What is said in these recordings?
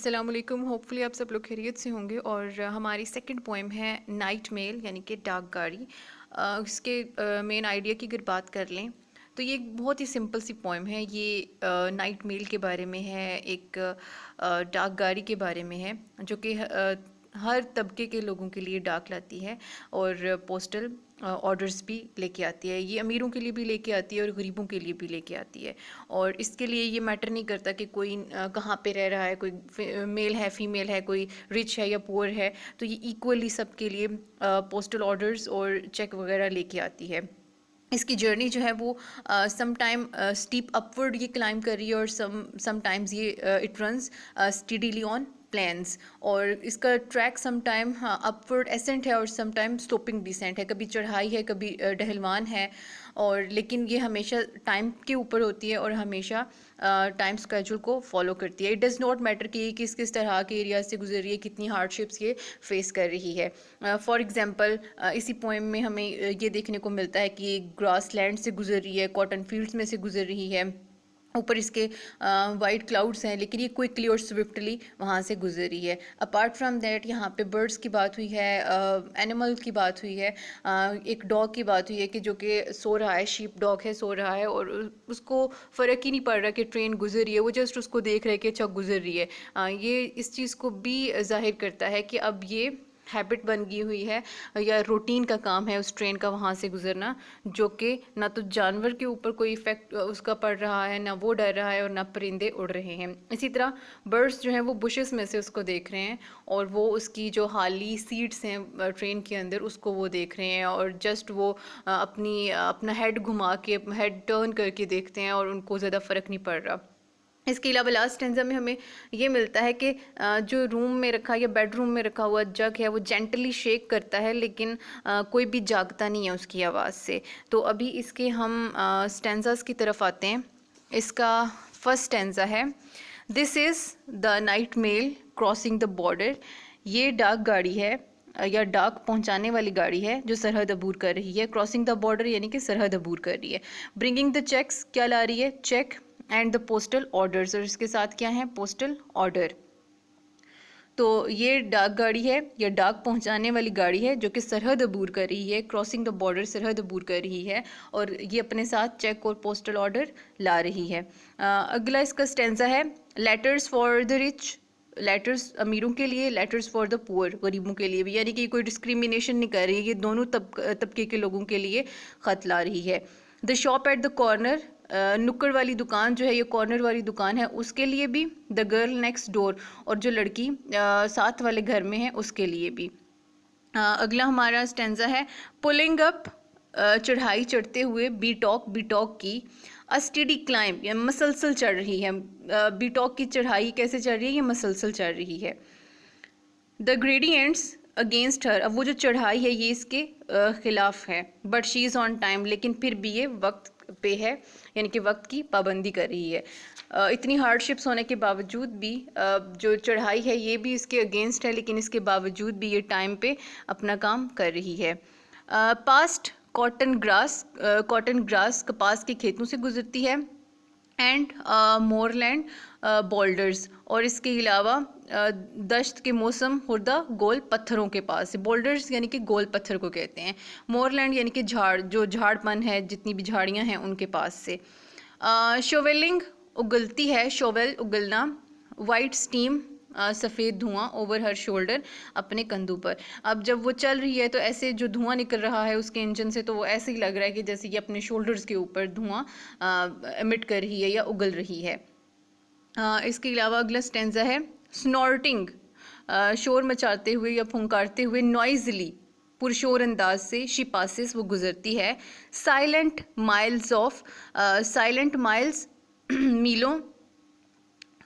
अस्सलाम वालेकुम। होपफुली आप सब लोग खैरियत से होंगे। और हमारी सेकंड पोएम है नाइट मेल यानी कि डाक गाड़ी। इसके मेन आइडिया की अगर बात कर लें तो ये एक बहुत ही सिंपल सी पोएम है। ये नाइट मेल के बारे में है, एक डाक गाड़ी के बारे में है जो कि हर तबके के लोगों के लिए डाक लाती है और पोस्टल ऑर्डर्स भी लेके आती है। ये अमीरों के लिए भी लेके आती है और गरीबों के लिए भी लेके आती है। और इसके लिए ये मैटर नहीं करता कि कोई कहाँ पे रह रहा है, कोई मेल है फीमेल है, कोई रिच है या पुअर है। तो ये इक्वली सबके लिए पोस्टल ऑर्डर्स और चेक वगैरह लेके आती है। इसकी जर्नी जो है वो सम टाइम स्टीप अपवर्ड ये क्लाइंब कर रही है और समटाइम्स ये it runs steadily on plains. और इसका track some time upward ascent है और सम टाइम स्लोपिंग डिसेंट है। कभी चढ़ाई है, कभी ढलवान है। और लेकिन ये हमेशा टाइम के ऊपर होती है और हमेशा टाइम स्केड्यूल को फॉलो करती है। इट डज़ नॉट मैटर कि ये किस किस तरह के एरिया से गुजर रही है, कितनी हार्डशिप्स ये फेस कर रही है। फॉर एग्जांपल इसी पोएम में हमें ये देखने को मिलता है कि ग्रास लैंड से गुजर रही है, कॉटन फील्ड्स में से गुजर रही है। ऊपर इसके वाइट क्लाउड्स हैं लेकिन ये क्विकली और स्विफ्टली वहाँ से गुजर रही है। अपार्ट फ्रॉम दैट यहाँ पे बर्ड्स की बात हुई है, एनिमल की बात हुई है, एक डॉग की बात हुई है कि जो कि सो रहा है, शीप डॉग है, सो रहा है और उसको फ़र्क ही नहीं पड़ रहा कि ट्रेन गुजर रही है। वो जस्ट उसको देख रहा है कि अच्छा गुजर रही है। ये इस चीज़ को भी जाहिर करता है कि अब ये हैबिट बन गई हुई है या रूटीन का काम है उस ट्रेन का वहाँ से गुजरना, जो कि ना तो जानवर के ऊपर कोई इफेक्ट उसका पड़ रहा है, ना वो डर रहा है और ना परिंदे उड़ रहे हैं। इसी तरह बर्ड्स जो हैं वो बुशेस में से उसको देख रहे हैं और वो उसकी जो हाली सीट्स हैं ट्रेन के अंदर उसको वो देख रहे हैं और जस्ट वो अपना हेड घुमा के, हेड टर्न करके देखते हैं और उनको ज़्यादा फ़र्क नहीं पड़ रहा। इसके अलावा लास्ट स्टेंजा में हमें ये मिलता है कि जो रूम में रखा या बेडरूम में रखा हुआ जग है वो जेंटली शेक करता है लेकिन कोई भी जागता नहीं है उसकी आवाज़ से। तो अभी इसके हम स्टेंजास की तरफ आते हैं। इसका फर्स्ट स्टेंजा है, this is the night mail crossing the border. ये डाक गाड़ी है या डाक पहुंचाने वाली गाड़ी है जो सरहद अबूर कर रही है। क्रॉसिंग द बॉर्डर यानी कि सरहद अबूर कर रही है। ब्रिंगिंग द चेक्स क्या ला रही है? Check and the postal orders, और इसके साथ क्या है? Postal order. तो ये डाक गाड़ी है या डाक पहुंचाने वाली गाड़ी है जो कि सरहद अबूर कर रही है, क्रॉसिंग द बॉर्डर, सरहद अबूर कर रही है और ये अपने साथ चेक और पोस्टल ऑर्डर ला रही है। अगला इसका स्टेंजा है, letters for the rich. Letters अमीरों के लिए, लेटर्स फॉर द पुअर गरीबों के लिए भी, यानी कि कोई डिस्क्रिमिनेशन नहीं कर रही है, ये दोनों तबके के लोगों के लिए ख़त ला रही है। The shop at the corner, नुक्कड़ वाली दुकान जो है, ये कॉर्नर वाली दुकान है उसके लिए भी। द गर्ल नेक्स्ट डोर, और जो लड़की साथ वाले घर में है उसके लिए भी। अगला हमारा स्टेंजा है, पुलिंग अप, चढ़ाई चढ़ते हुए, बी टॉक की, अस्टीडी क्लाइंब या मसलसल चढ़ रही है। बी टॉक की चढ़ाई कैसे चढ़ रही है? ये मसलसल चढ़ रही है। द ग्रेडियंट्स अगेंस्ट हर, अब वो जो चढ़ाई है ये इसके खिलाफ है। But she is on time, लेकिन फिर भी ये वक्त पे है, यानी कि वक्त की पाबंदी कर रही है। इतनी हार्डशिप्स होने के बावजूद भी जो चढ़ाई है ये भी इसके अगेंस्ट है, लेकिन इसके बावजूद भी ये टाइम पे अपना काम कर रही है। पास्ट कॉटन ग्रास कपास के खेतों से गुजरती है। एंड मोरलैंड बोल्डर्स, और इसके अलावा दश्त के मौसम हुर्दा गोल पत्थरों के पास से। बोल्डर्स यानी कि गोल पत्थर को कहते हैं। मोरलैंड यानी कि झाड़, जो झाड़पन है, जितनी भी झाड़ियाँ हैं उनके पास से। शोवेलिंग उगलती है, शोवेल उगलना। वाइट स्टीम सफ़ेद धुआं, ओवर हर शोल्डर अपने कंधों पर। अब जब वो चल रही है तो ऐसे जो धुआं निकल रहा है उसके इंजन से, तो वो ऐसे ही लग रहा है कि जैसे कि अपने शोल्डर्स के ऊपर धुआं एमिट कर रही है या उगल रही है। इसके अलावा अगला स्टेंजा है, स्नॉर्टिंग, शोर मचाते हुए या फुंकारते हुए, नॉइजली, पुरशोर अंदाज से, शी पासिस, वो गुजरती है। Silent miles of, silent miles मीलों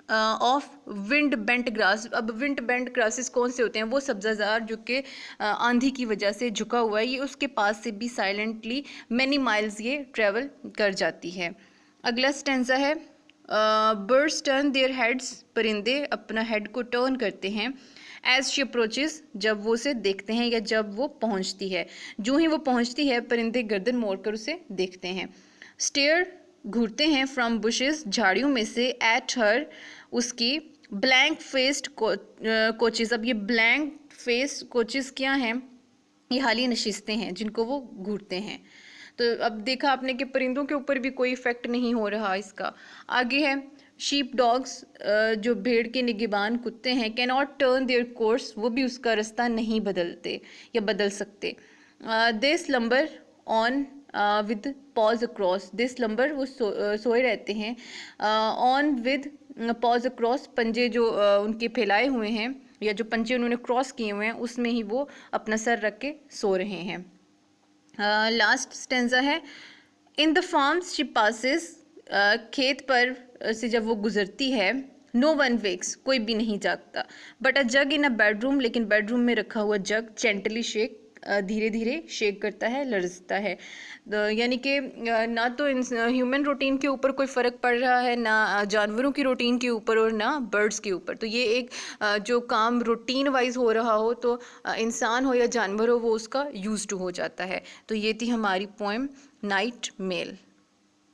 ऑफ विंड बेंट ग्रास। अब विंड बेंट ग्रासेस कौन से होते हैं? वो सब्जाजार जो कि आंधी की वजह से झुका हुआ है, ये उसके पास से भी साइलेंटली मैनी माइल्स ये ट्रेवल कर जाती है। अगला स्टेंजा है, बर्ड्स टर्न देयर हेड्स, परिंदे अपना हेड को टर्न करते हैं। एज शी अप्रोचेस, जब वो उसे देखते हैं या जब वो पहुंचती है। जो ही वो पहुंचती है परिंदे गर्दन मोड़कर उसे देखते हैं। स्टेयर, घूरते हैं, फ्रॉम बुशेस, झाड़ियों में से, एट हर, उसकी, ब्लैंक फेस्ड कोचेस। अब ये ब्लैंक फेस कोचेस क्या हैं? ये हाली नशिस्तें हैं जिनको वो घूरते हैं। तो अब देखा आपने कि परिंदों के ऊपर भी कोई इफेक्ट नहीं हो रहा इसका। आगे है शीप डॉग्स, जो भेड़ के निगहबान कुत्ते हैं, can not turn their course, वो भी उसका रास्ता नहीं बदलते या बदल सकते। They slumber on with paws across, they slumber वो सोए रहते हैं, ऑन विद पॉज अक्रॉस, पंजे जो उनके फैलाए हुए हैं या जो पंजे उन्होंने क्रॉस किए हुए हैं उसमें ही वो अपना सर रख के सो रहे हैं। लास्ट स्टेंजा है, in the farms she passes, खेत पर से जब वो गुजरती है, नो वन वेक्स, कोई भी नहीं जागता, but a jug in a bedroom, लेकिन बेडरूम में रखा हुआ जग जेंटली शेक, धीरे धीरे शेक करता है, लरजता है। यानी कि ना तो ह्यूमन रूटीन के ऊपर कोई फ़र्क पड़ रहा है, ना जानवरों की रूटीन के ऊपर और ना बर्ड्स के ऊपर। तो ये एक जो काम रूटीन वाइज हो रहा हो तो इंसान हो या जानवर हो वो उसका यूज्ड हो जाता है। तो ये थी हमारी पोएम नाइट मेल।